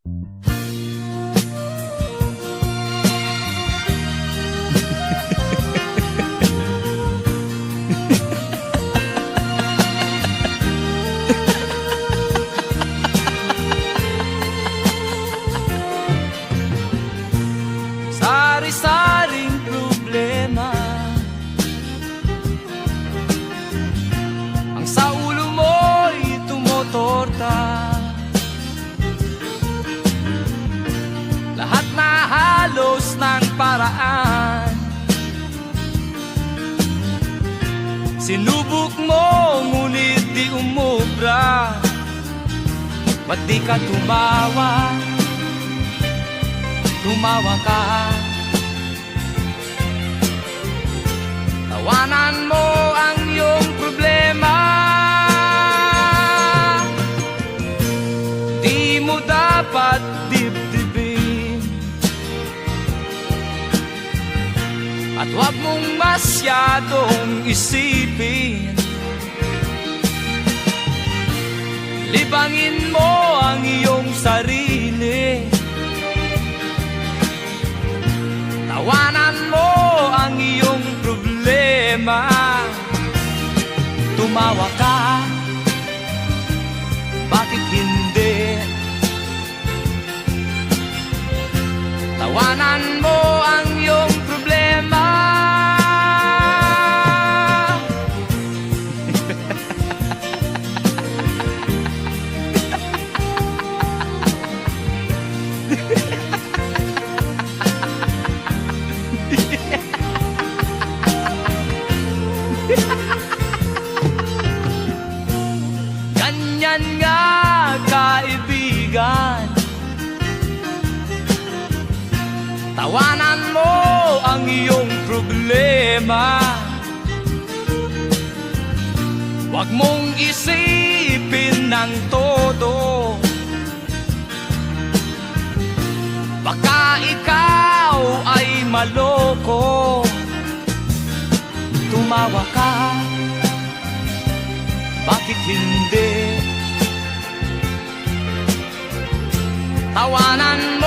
Sari-saring problema ang sa ulo mo'y tumotorta. Lahat na halos ng paraan sinubok mo, ngunit di umubra. Ba't di ka tumawa? Tumawa ka. Tawanan mo ang iyong problema. Di mo dapat dibdibin, at huwag mong masyadong isipin. Libangin mo ang iyong sarili. Tawanan mo ang iyong problema. Tumawa ka, bakit hindi? Tawanan mo ang iyong problema. Ganyan nga, kaibigan. Tawanan mo ang iyong problema. Huwag mong isipin ng todo. Baka ikaw ay maloko. Tumawa ka, bakit hindi? Tawanan